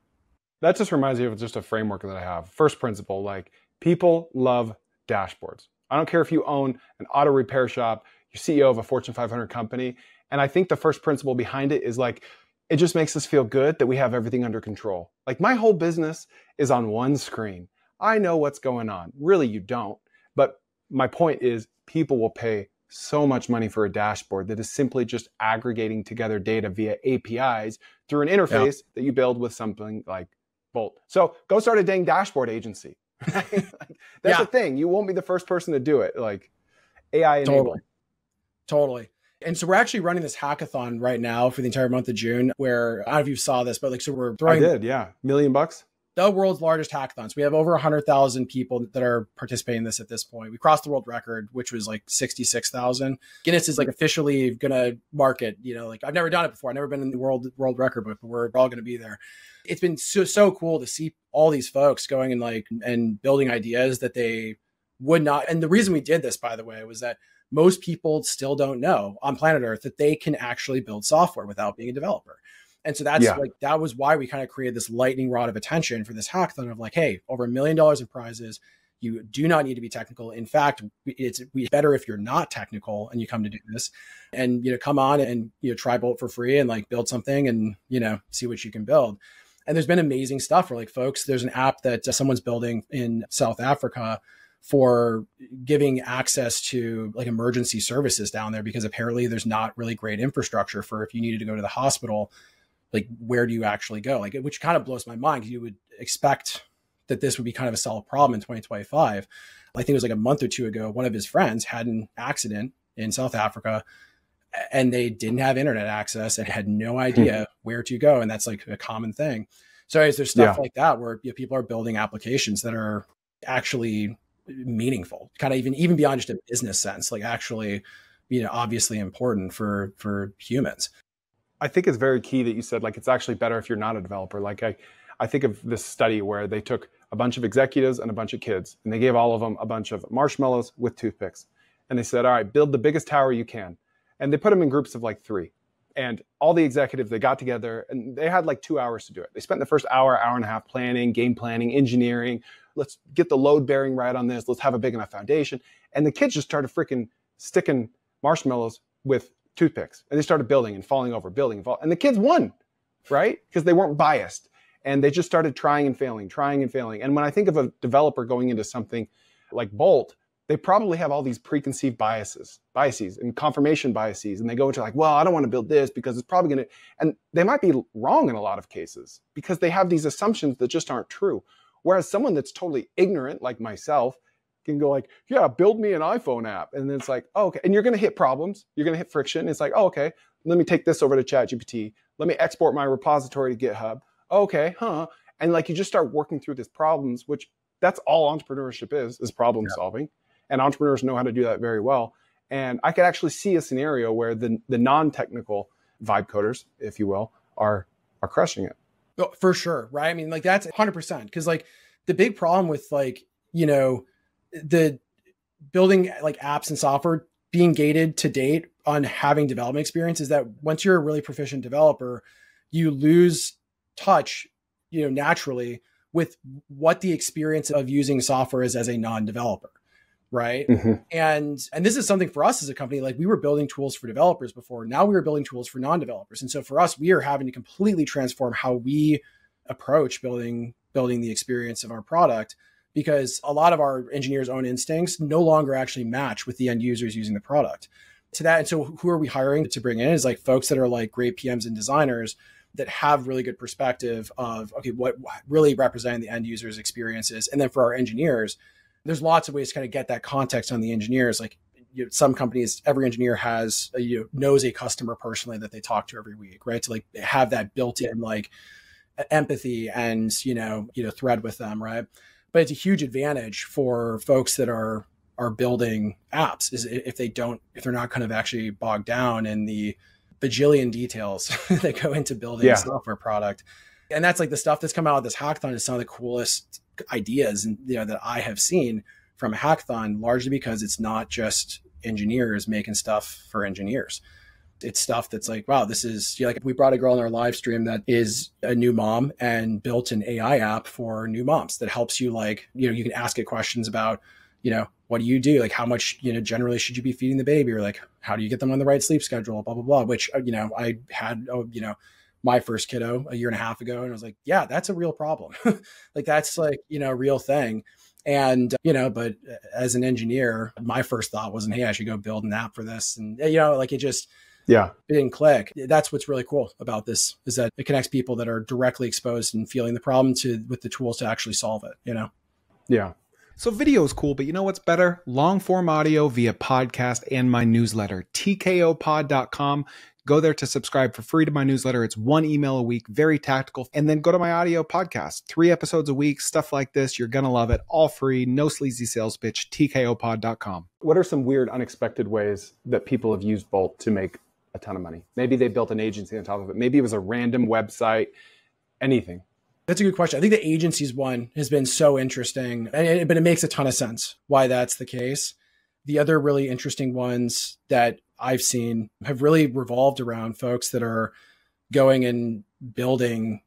That just reminds me of just a framework that I have. First principle, like people love dashboards. I don't care if you own an auto repair shop, you're CEO of a Fortune 500 company. And I think the first principle behind it is like, it just makes us feel good that we have everything under control. Like my whole business is on one screen. I know what's going on. Really, you don't. But my point is people will pay so much money for a dashboard that is simply just aggregating together data via APIs through an interface that you build with something like Bolt. So go start a dang dashboard agency. That's the thing. You won't be the first person to do it. Like AI enabled. Totally. And so we're actually running this hackathon right now for the entire month of June where, I don't know if you saw this, but like, so we're throwing $1 million. The world's largest hackathons. We have over 100,000 people that are participating in this at this point. We crossed the world record, which was like 66,000. Guinness is like officially going to mark it. Like I've never done it before. I've never been in the world record book, but we're all going to be there. It's been so cool to see all these folks going and building ideas that they would not. And the reason we did this, by the way, was that most people still don't know on planet Earth that they can actually build software without being a developer. And so that's that was why we kind of created this lightning rod of attention for this hackathon of like, hey, over $1 million in prizes. You do not need to be technical. In fact, it's better if you're not technical and you come to do this and, come on and, try Bolt for free and like build something and, see what you can build. And there's been amazing stuff for like folks. There's an app that someone's building in South Africa for giving access to like emergency services down there, because apparently there's not really great infrastructure for if you needed to go to the hospital, like where do you actually go? Like, which kind of blows my mind because you would expect that this would be kind of a solved problem in 2025. I think it was like a month or two ago, one of his friends had an accident in South Africa and they didn't have internet access and had no idea where to go. And that's like a common thing. So there's stuff like that where people are building applications that are actually meaningful, kind of even beyond just a business sense, like actually, obviously important for humans. I think it's very key that you said, like, it's actually better if you're not a developer. Like I think of this study where they took a bunch of executives and a bunch of kids and they gave all of them a bunch of marshmallows with toothpicks. And they said, all right, build the biggest tower you can. And they put them in groups of like 3. And all the executives, they got together and they had like 2 hours to do it. They spent the first hour and a half planning, game planning, engineering. Let's get the load bearing right on this. Let's have a big enough foundation. And the kids just started freaking sticking marshmallows with toothpicks. And they started building and falling over, building and falling. And the kids won, right? Because they weren't biased. And they just started trying and failing. And when I think of a developer going into something like Bolt, they probably have all these preconceived biases and confirmation biases. And they go into like, well, I don't want to build this because it's probably going to, and they might be wrong in a lot of cases because they have these assumptions that just aren't true. Whereas someone that's totally ignorant, like myself, can go like, yeah, build me an iPhone app. And then it's like, oh, okay. And you're going to hit problems. You're going to hit friction. It's like, oh, okay, let me take this over to ChatGPT. Let me export my repository to GitHub. Okay, And like, you just start working through these problems, which that's all entrepreneurship is problem solving. And entrepreneurs know how to do that very well. And I could actually see a scenario where the non-technical vibe coders, if you will, are crushing it. Oh, for sure. Right. I mean, like that's 100%. Cause like the big problem with like, the building like apps and software being gated to date on having development experience is that once you're a really proficient developer, you lose touch, naturally with what the experience of using software is as a non-developer. Right. Mm-hmm. And this is something for us as a company, like we were building tools for developers before. Now we were building tools for non-developers. And so for us, we are having to completely transform how we approach building the experience of our product, because a lot of our engineers' own instincts no longer actually match with the end users using the product to that. And so who are we hiring to bring in is like folks that are like great PMs and designers that have really good perspective of, okay, what really representing the end user's experiences. And then for our engineers, there's lots of ways to kind of get that context on the engineers. Like some companies, every engineer has, knows a customer personally that they talk to every week, right? To like have that built in like empathy and, thread with them, right? But it's a huge advantage for folks that are building apps is if they're not kind of actually bogged down in the bajillion details that go into building a software product. And that's like the stuff that's come out of this hackathon is some of the coolest ideas and that I have seen from a hackathon, largely because it's not just engineers making stuff for engineers. It's stuff that's like, wow, this is like we brought a girl in our live stream that is a new mom and built an AI app for new moms that helps you you can ask it questions about, what do you do? Like how much, generally should you be feeding the baby, or like, how do you get them on the right sleep schedule, blah, blah, blah, which, I had, my first kiddo a year and a half ago. And I was like, yeah, that's a real problem. Like, that's like, a real thing. And, but as an engineer, my first thought wasn't, hey, I should go build an app for this. And, like it just, it didn't click. That's what's really cool about this is that it connects people that are directly exposed and feeling the problem with the tools to actually solve it, Yeah. So video is cool, but you know what's better? Long form audio via podcast and my newsletter, tkopod.com. Go there to subscribe for free to my newsletter. It's 1 email a week, very tactical. And then go to my audio podcast, 3 episodes a week, stuff like this. You're going to love it. All free, no sleazy sales pitch, tkopod.com. What are some weird, unexpected ways that people have used Bolt to make a ton of money? Maybe they built an agency on top of it. Maybe it was a random website, anything. That's a good question. I think the agencies one has been so interesting, but it makes a ton of sense why that's the case. The other really interesting ones that I've seen have really revolved around folks that are going and building,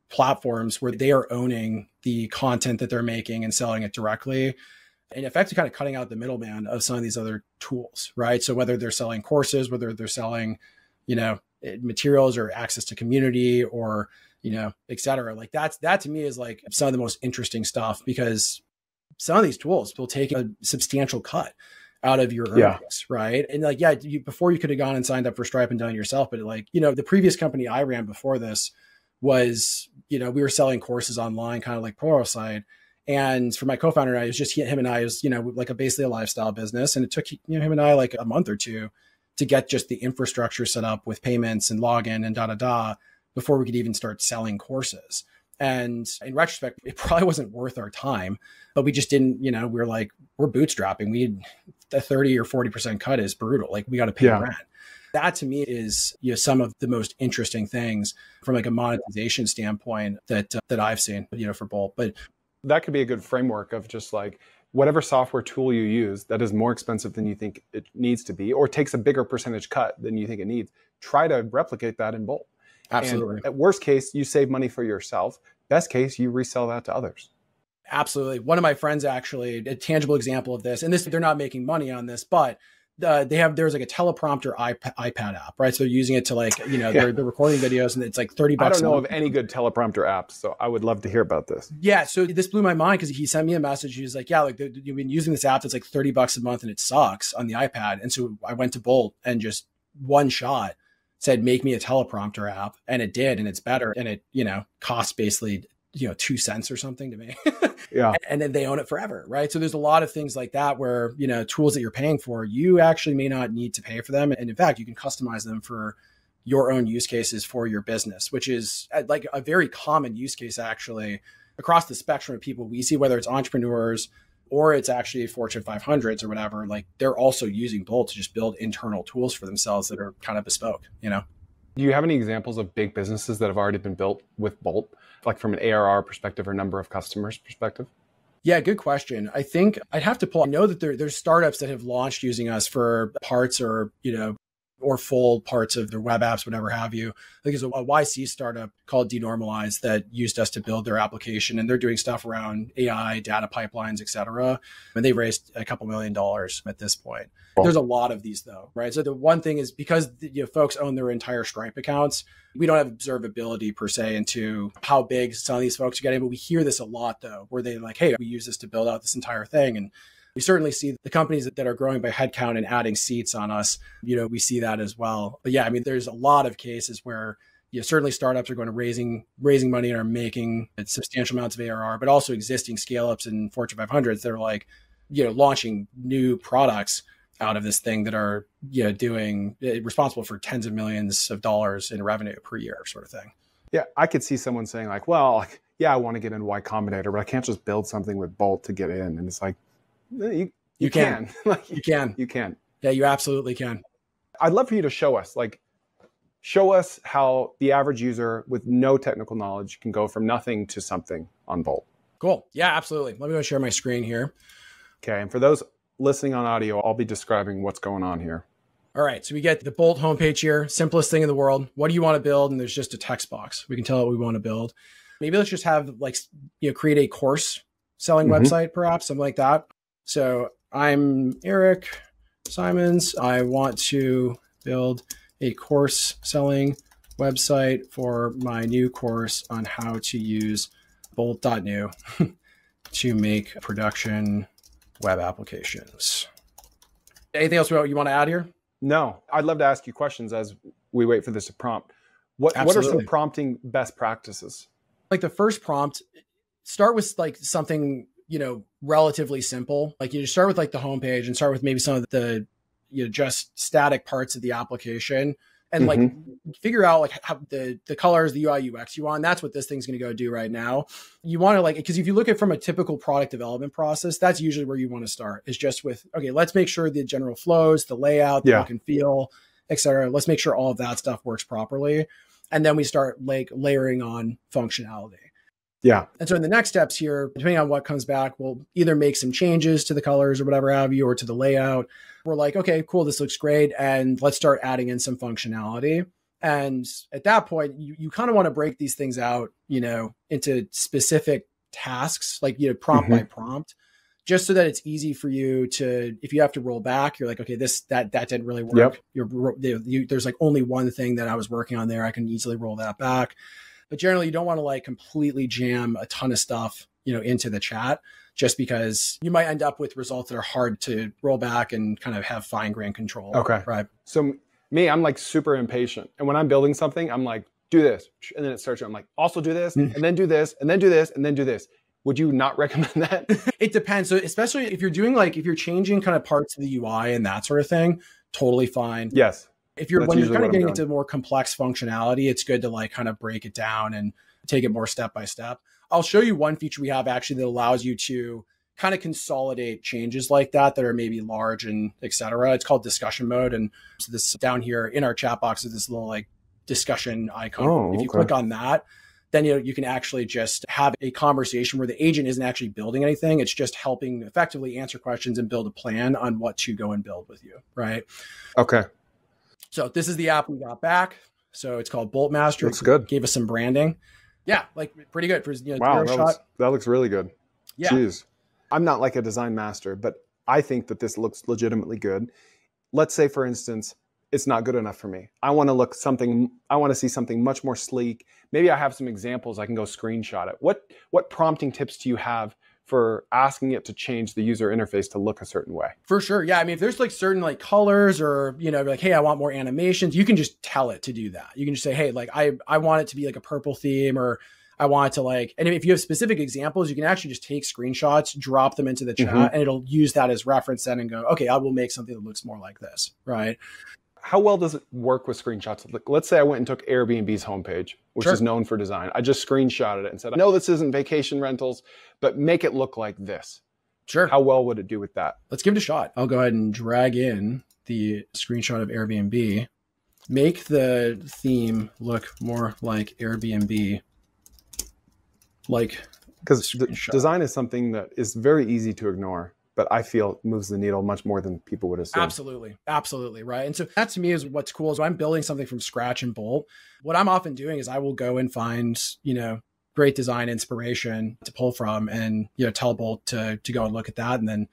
platforms where they are owning the content that they're making and selling it directly. In effect, kind of cutting out the middleman of some of these other tools, right? So whether they're selling courses, whether they're selling, materials or access to community or, et cetera, like that to me is like some of the most interesting stuff, because some of these tools will take a substantial cut out of your earnings, right? And like, before you could have gone and signed up for Stripe and done it yourself, but like, the previous company I ran before this was, we were selling courses online, kind of like Pluralsight. And for my co-founder and I, it was just him and I, was, like basically a lifestyle business. And it took him and I like a month or two to get just the infrastructure set up with payments and login and before we could even start selling courses. And in retrospect, it probably wasn't worth our time, but we just didn't, we're bootstrapping. The 30 or 40% cut is brutal. Like we got to pay rent. That to me is, some of the most interesting things from like a monetization standpoint that I've seen, for Bolt. But that could be a good framework of just like whatever software tool you use that is more expensive than you think it needs to be, or takes a bigger percentage cut than you think it needs, try to replicate that in Bolt. Absolutely. And at worst case, you save money for yourself. Best case, you resell that to others. Absolutely. One of my friends actually, a tangible example of this, and they're not making money on this, but there's like a teleprompter iPad app, right? So they're using it to like, they're recording videos and it's like $30. I don't know of any good teleprompter apps, so I would love to hear about this. Yeah. So this blew my mind because he sent me a message. He was like, yeah, like you've been using this app that's like $30 a month and it sucks on the iPad. And so I went to Bolt and just one shot said, make me a teleprompter app. And it did. And it's better. And it, costs basically, 2 cents or something to me. Yeah. And then they own it forever. Right. So there's a lot of things like that where, tools that you're paying for, you actually may not need to pay for them. And in fact, you can customize them for your own use cases for your business, which is like a very common use case actually across the spectrum of people we see, whether it's entrepreneurs or it's actually Fortune 500s or whatever. Like they're also using Bolt to just build internal tools for themselves that are kind of bespoke, Do you have any examples of big businesses that have already been built with Bolt, like from an ARR perspective or number of customers perspective? Yeah, good question. I think I'd have to pull. I know that there's startups that have launched using us for parts or, or full parts of their web apps, whatever have you. I think there's a YC startup called Denormalize that used us to build their application, and they're doing stuff around AI, data pipelines, et cetera. And they raised a couple $1 million at this point. Cool. There's a lot of these though, right? So the one thing is because folks own their entire Stripe accounts, we don't have observability per se into how big some of these folks are getting, but we hear this a lot though, where they're like, hey, we use this to build out this entire thing. And we certainly see the companies that are growing by headcount and adding seats on us, we see that as well. But yeah, I mean, there's a lot of cases where certainly startups are going to raising money and are making substantial amounts of ARR, but also existing scale-ups and Fortune 500s that are like, launching new products out of this thing that are, doing responsible for tens of millions of dollars in revenue per year sort of thing. Yeah, I could see someone saying like, well, yeah, I want to get into Y Combinator, but I can't just build something with Bolt to get in. And it's like, you can. Like, You can. You can. Yeah, you absolutely can. I'd love for you to show us how the average user with no technical knowledge can go from nothing to something on Bolt. Cool. Yeah, absolutely. Let me go share my screen here. Okay. And for those listening on audio, I'll be describing what's going on here. All right. So we get the Bolt homepage here, simplest thing in the world. What do you want to build? And there's just a text box. We can tell what we want to build. Maybe let's just have create a course selling website, perhaps, something like that. So I'm Eric Simons. I want to build a course selling website for my new course on how to use bolt.new to make production web applications. Anything else you want to add here? No, I'd love to ask you questions as we wait for this to prompt. What are some prompting best practices? Like the first prompt, start with like something, relatively simple. Like you just start with like the homepage and start with maybe some of the, just static parts of the application and like figure out like how the colors, the UI UX you want. That's what this thing's going to go do right now. You want to because if you look at from a typical product development process, that's usually where you want to start is just with, okay, let's make sure the general flows, the layout, the look and feel, et cetera. Let's make sure all of that stuff works properly. And then we start layering on functionality. Yeah. And so in the next steps here, depending on what comes back, we'll either make some changes to the colors or whatever have you, or to the layout. We're like, okay, cool, this looks great. And let's start adding in some functionality. And at that point, you kind of want to break these things out, into specific tasks, like, prompt by prompt, just so that it's easy for you to, if you have to roll back, you're like, okay, that didn't really work. Yep. There's like only one thing that I was working on there. I can easily roll that back. But generally, you don't want to completely jam a ton of stuff, into the chat, just because you might end up with results that are hard to roll back and kind of have fine-grained control. Okay. Right. So me, I'm super impatient. And when I'm building something, I'm like, do this. And then it starts, I'm like, also do this, and then do this, and then do this, and then do this. Would you not recommend that? It depends. So especially if you're doing if you're changing kind of parts of the UI and that sort of thing, totally fine. Yes. When you're kind of getting into more complex functionality, it's good to kind of break it down and take it more step by step. I'll show you one feature we have actually that allows you to kind of consolidate changes like that are maybe large and et cetera. It's called discussion mode. And so this down here in our chat box is this little discussion icon. Oh, if you click on that, then you can actually just have a conversation where the agent isn't actually building anything. It's just helping effectively answer questions and build a plan on what to go and build with you, right? Okay. So this is the app we got back. So it's called Bolt Master. Looks good. Gave us some branding. Yeah, pretty good for wow, that looks really good. Yeah. Jeez. I'm not like a design master, but I think that this looks legitimately good. Let's say, for instance, it's not good enough for me. I want to see something much more sleek. Maybe I have some examples I can go screenshot it. What prompting tips do you have for asking it to change the user interface to look a certain way? For sure. Yeah. I mean, if there's certain colors or, hey, I want more animations, you can just tell it to do that. You can just say, hey, I want it to be a purple theme, or I want it to and if you have specific examples, you can actually just take screenshots, drop them into the chat, and it'll use that as reference then and go, okay, I will make something that looks more like this. Right. How well does it work with screenshots? Let's say I went and took Airbnb's homepage, which is known for design. I just screenshotted it and said, I know this isn't vacation rentals, but make it look like this. Sure. How well would it do with that? Let's give it a shot. I'll go ahead and drag in the screenshot of Airbnb. Make the theme look more like Airbnb. Because design is something that is very easy to ignore, but I feel moves the needle much more than people would assume. Absolutely. Absolutely. Right. And so that to me is what's cool is when I'm building something from scratch in Bolt, what I'm often doing is I will go and find, great design inspiration to pull from and, tell Bolt to go and look at that and then,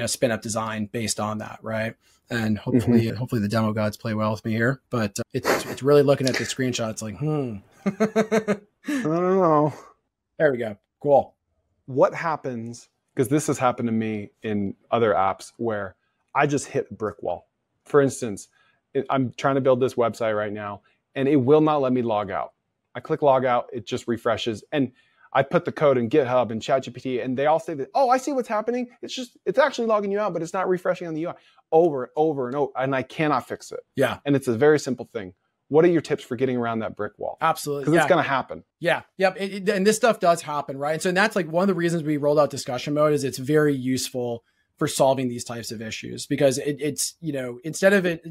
spin up design based on that. Right. And hopefully the demo gods play well with me here, but it's really looking at the screenshot. It's like, I don't know. There we go. Cool. What happens, because this has happened to me in other apps where I just hit a brick wall. For instance, I'm trying to build this website right now and it will not let me log out. I click log out, it just refreshes. And I put the code in GitHub and ChatGPT and they all say that, oh, I see what's happening. It's actually logging you out, but it's not refreshing on the UI over and over and over. And I cannot fix it. Yeah. And it's a very simple thing. What are your tips for getting around that brick wall? Absolutely. Because it's going to happen. Yeah. Yep. And this stuff does happen, right? And so that's like one of the reasons we rolled out discussion mode is it's very useful for solving these types of issues because it's, instead of it,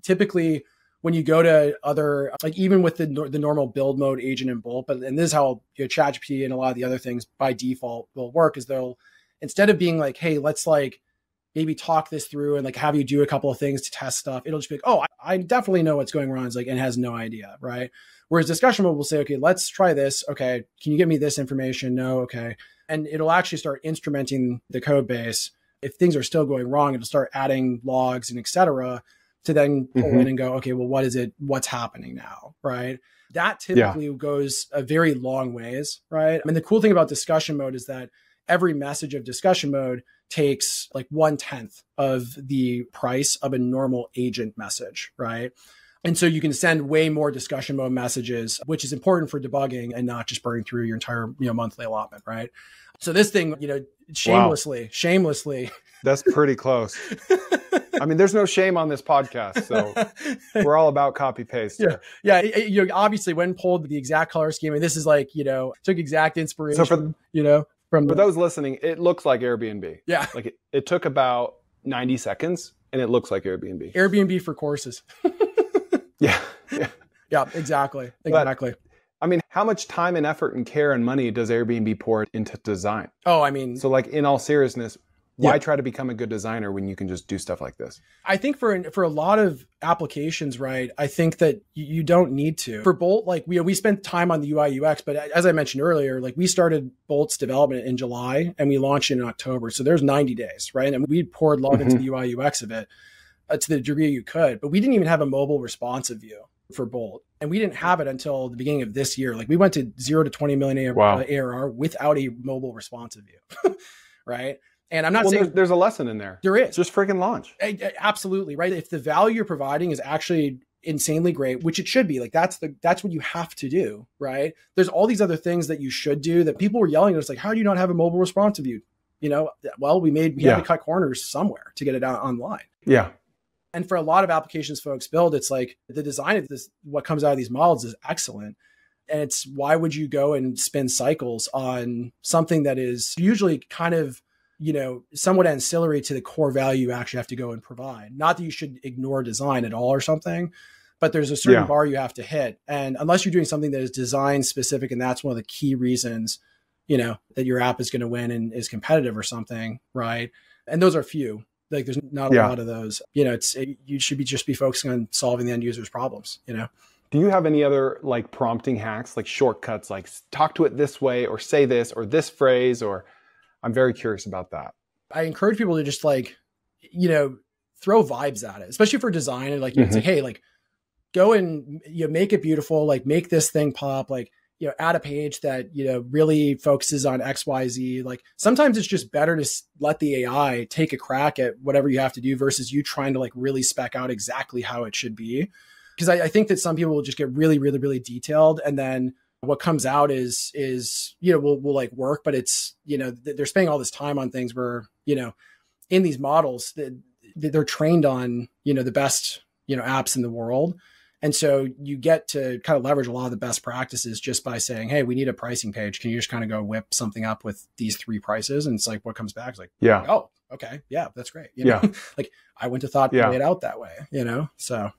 typically when you go to other, like even with the normal build mode agent in Bolt, and this is how ChatGPT and a lot of the other things by default will work is they'll, instead of being like, hey, let's like maybe talk this through and like have you do a couple of things to test stuff. It'll just be like, oh, I definitely know what's going on. It's like, and has no idea. Right. Whereas discussion mode will say, okay, let's try this. Okay. Can you give me this information? No. Okay. And it'll actually start instrumenting the code base. If things are still going wrong, it'll start adding logs and et cetera to then pull in and go, okay, well, what's happening now? Right. That typically goes a very long ways. Right. I mean, the cool thing about discussion mode is that every message of discussion mode takes like 1/10 of the price of a normal agent message, right? And so you can send way more discussion mode messages, which is important for debugging and not just burning through your entire monthly allotment, right? So this thing, shamelessly. That's pretty close. I mean, there's no shame on this podcast, so we're all about copy paste. Yeah. Obviously, when pulled the exact color scheme, and this is like took exact inspiration. So for those listening, it looks like Airbnb. Yeah. Like it took about 90 seconds and it looks like Airbnb. Airbnb for courses. Yeah. Yeah, exactly. But, I mean, how much time and effort and care and money does Airbnb pour into design? Oh, I mean. So like in all seriousness, why try to become a good designer when you can just do stuff like this? I think for a lot of applications, right, I think that you don't need to. For Bolt, like we spent time on the UI UX, but as I mentioned earlier, like we started Bolt's development in July and we launched it in October. So there's 90 days, right? And we poured love into the UI UX of it to the degree you could, but we didn't even have a mobile responsive view for Bolt. And we didn't have it until the beginning of this year. Like we went to 0 to 20 million ARR without a mobile responsive view, right? And I'm not saying there's a lesson in there. There is. Just freaking launch. Absolutely, right? If the value you're providing is actually insanely great, which it should be, like that's what you have to do, right? There's all these other things that you should do that people were yelling at us like, how do you not have a mobile responsive view? Well, we had to cut corners somewhere to get it out online. Yeah. And for a lot of applications folks build, it's like the design of this, what comes out of these models is excellent. And it's why would you go and spend cycles on something that is usually kind of somewhat ancillary to the core value you actually have to go and provide. Not that you should ignore design at all or something, but there's a certain bar you have to hit. And unless you're doing something that is design specific, and that's one of the key reasons, that your app is going to win and is competitive or something, right? And those are few. Like there's not a lot of those. You should just be focusing on solving the end user's problems, Do you have any other like prompting hacks, like shortcuts, like talk to it this way or say this or this phrase or... I'm very curious about that. I encourage people to just throw vibes at it, especially for design. And like, say, hey, like go and make it beautiful, like make this thing pop, like, add a page that, really focuses on X, Y, Z. Like sometimes it's just better to let the AI take a crack at whatever you have to do versus you trying to like really spec out exactly how it should be. Because I think that some people will just get really, really, really detailed. And then what comes out is will like work, but it's, they're spending all this time on things where, in these models they're trained on, the best, apps in the world. And so you get to kind of leverage a lot of the best practices just by saying, hey, we need a pricing page. Can you just kind of go whip something up with these 3 prices? And it's like, what comes back is like, oh, okay. Yeah, that's great. Like I wouldn't have thought to lay it out that way, so.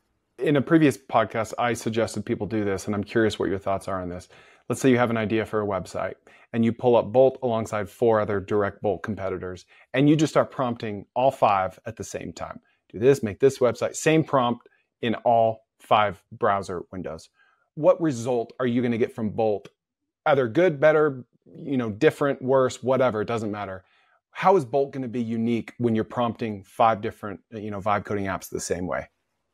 In a previous podcast, I suggested people do this, and I'm curious what your thoughts are on this. Let's say you have an idea for a website, and you pull up Bolt alongside 4 other direct Bolt competitors, and you just start prompting all 5 at the same time. Do this, make this website, same prompt in all 5 browser windows. What result are you going to get from Bolt? Either good, better, different, worse, whatever, it doesn't matter. How is Bolt going to be unique when you're prompting 5 different, vibe coding apps the same way?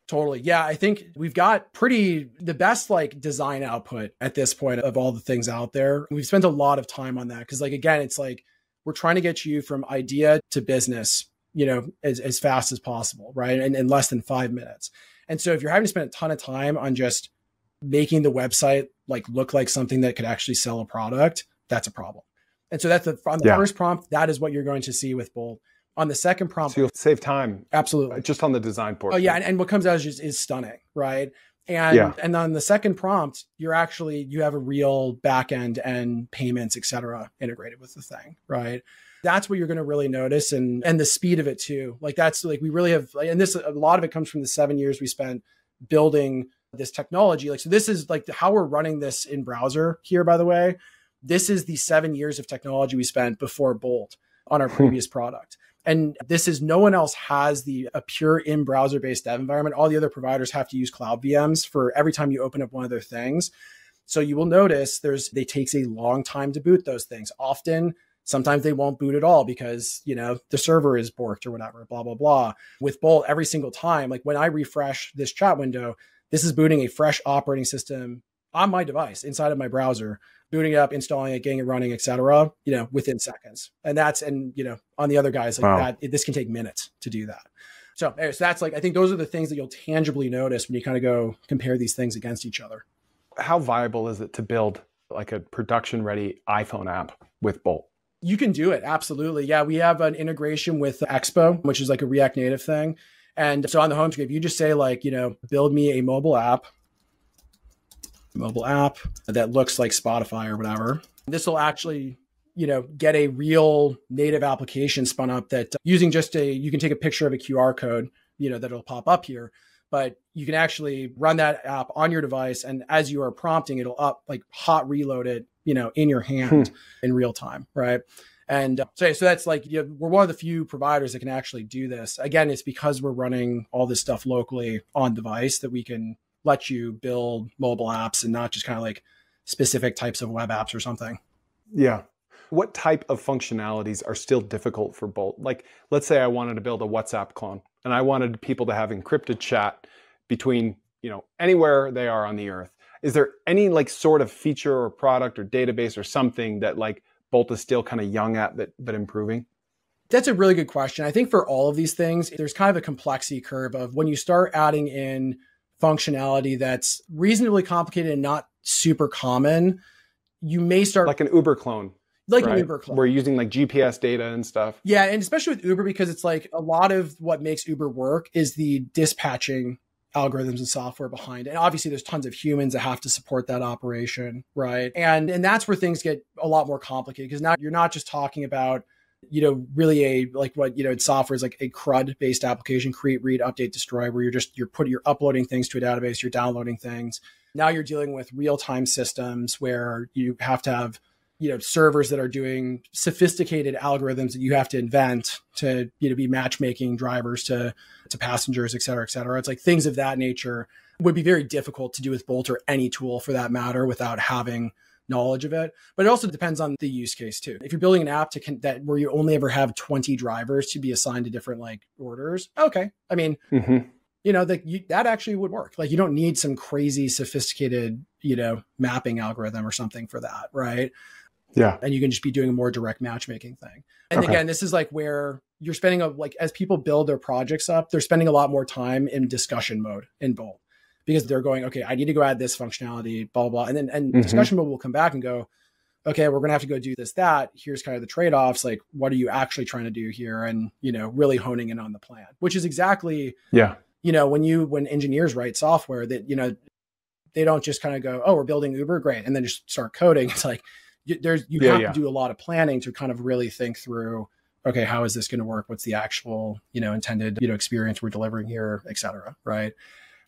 Totally. Yeah. I think we've got the best like design output at this point of all the things out there. We've spent a lot of time on that. Cause like, again, it's like, we're trying to get you from idea to business, as fast as possible. Right. And in less than 5 minutes. And so if you're having to spend a ton of time on just making the website like look like something that could actually sell a product, that's a problem. And so that's on the first prompt, that is what you're going to see with Bolt. On the second prompt, so you'll save time. Absolutely. Just on the design portion. Oh yeah. And what comes out is stunning, right? And on the second prompt, you have a real backend and payments, et cetera, integrated with the thing, right? That's what you're going to really notice. And the speed of it too. Like that's like, we really have, and this, a lot of it comes from the 7 years we spent building this technology. Like, so this is like how we're running this in browser here, by the way. This is the 7 years of technology we spent before Bolt on our previous product. And this is, no one else has a pure in-browser based dev environment. All the other providers have to use cloud VMs for every time you open up one of their things. So you will notice they takes a long time to boot those things. Sometimes they won't boot at all because, the server is borked or whatever, blah, blah, blah. With Bolt, every single time, like when I refresh this chat window, this is booting a fresh operating system on my device inside of my browser, booting it up, installing it, getting it running, et cetera, within seconds. And on the other guys like that, this can take minutes to do that. So that's like, I think those are the things that you'll tangibly notice when you kind of go compare these things against each other. How viable is it to build like a production ready iPhone app with Bolt? You can do it. Absolutely. Yeah. We have an integration with Expo, which is like a React Native thing. And so on the home screen, if you just say like, build me a mobile app that looks like Spotify or whatever, this will actually, get a real native application spun up that using you can take a picture of a QR code, that'll pop up here, but you can actually run that app on your device. And as you are prompting, it'll hot reload it, in your hand in real time. Right. And so that's like, we're one of the few providers that can actually do this. Again, it's because we're running all this stuff locally on device that we can let you build mobile apps and not just kind of like specific types of web apps or something. Yeah. What type of functionalities are still difficult for Bolt? Like, let's say I wanted to build a WhatsApp clone and I wanted people to have encrypted chat between, anywhere they are on the earth. Is there any like sort of feature or product or database or something that like Bolt is still kind of young at but improving? That's a really good question. I think for all of these things, there's kind of a complexity curve of when you start adding in functionality that's reasonably complicated and not super common, you may start like an Uber clone. Like an Uber clone. We're using like GPS data and stuff. Yeah. And especially with Uber, because it's like a lot of what makes Uber work is the dispatching algorithms and software behind it. And obviously there's tons of humans that have to support that operation. Right. And that's where things get a lot more complicated because now you're not just talking about, really in software is like a CRUD based application, create, read, update, destroy, where you're uploading things to a database, you're downloading things. Now you're dealing with real-time systems where you have to have, servers that are doing sophisticated algorithms that you have to invent to, be matchmaking drivers to passengers, et cetera, et cetera. It's like things of that nature would be very difficult to do with Bolt or any tool for that matter without having knowledge of it. But it also depends on the use case too. If you're building an app where you only ever have 20 drivers to be assigned to different like orders, okay. I mean, that actually would work. Like you don't need some crazy sophisticated, mapping algorithm or something for that, right? Yeah. And you can just be doing a more direct matchmaking thing. And again, this is like where you're spending as people build their projects up, they're spending a lot more time in discussion mode in Bolt because they're going, okay, I need to go add this functionality, blah, blah, blah. And then discussion mode will come back and go, okay, we're going to have to go do this, that. Here's kind of the trade-offs. Like, what are you actually trying to do here? And, really honing in on the plan, which is exactly, when engineers write software that, they don't just kind of go, oh, we're building Uber, great. And then just start coding. It's like, you have to do a lot of planning to kind of really think through, okay, how is this going to work? What's the actual, intended, experience we're delivering here, et cetera. Right.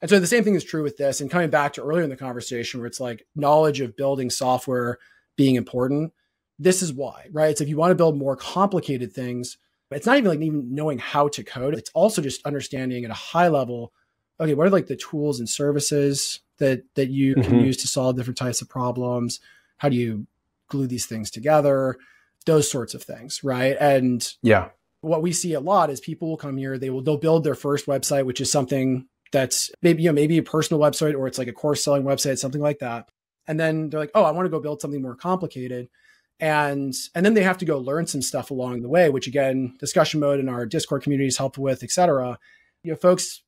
And so the same thing is true with this. And coming back to earlier in the conversation where it's like knowledge of building software being important. This is why, right? So if you want to build more complicated things, it's not even like even knowing how to code. It's also just understanding at a high level, okay, what are like the tools and services that you can use to solve different types of problems? How do you glue these things together? Those sorts of things, right? And what we see a lot is people will come here, they'll build their first website, which is something that's maybe a personal website or it's like a course selling website, something like that. And then they're like, oh, I want to go build something more complicated. And then they have to go learn some stuff along the way, which again, discussion mode in our Discord community is helpful with, et cetera. Folks,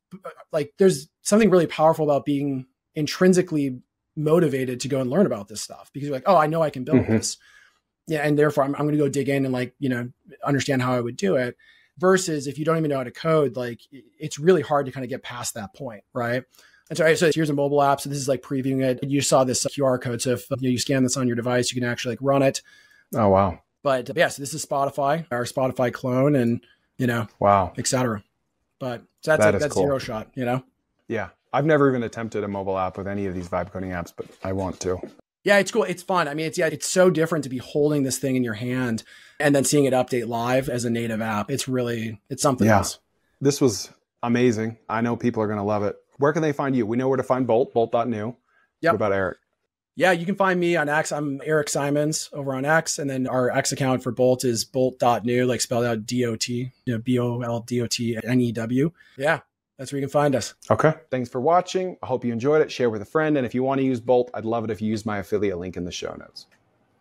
like there's something really powerful about being intrinsically motivated to go and learn about this stuff because you're like, oh, I know I can build this. Yeah. And therefore I'm going to go dig in and understand how I would do it. Versus if you don't even know how to code, like it's really hard to kind of get past that point. Right. That's right. So here's a mobile app. So this is like previewing it. You saw this QR code. So if you scan this on your device, you can actually like run it. Oh, wow. But yeah, so this is Spotify, our Spotify clone, and wow, et cetera. But so that's cool. zero shot, Yeah. I've never even attempted a mobile app with any of these vibe coding apps, but I want to. Yeah, it's cool. It's fun. I mean, it's so different to be holding this thing in your hand and then seeing it update live as a native app. It's something else. This was amazing. I know people are going to love it. Where can they find you? We know where to find bolt.new. Yep. What about Eric? Yeah, you can find me on X. I'm Eric Simons over on X. And then our X account for Bolt is bolt.new, like spelled out D-O-T, BOLDOTNEW. Yeah, that's where you can find us. Okay. Thanks for watching. I hope you enjoyed it. Share with a friend. And if you want to use Bolt, I'd love it if you use my affiliate link in the show notes.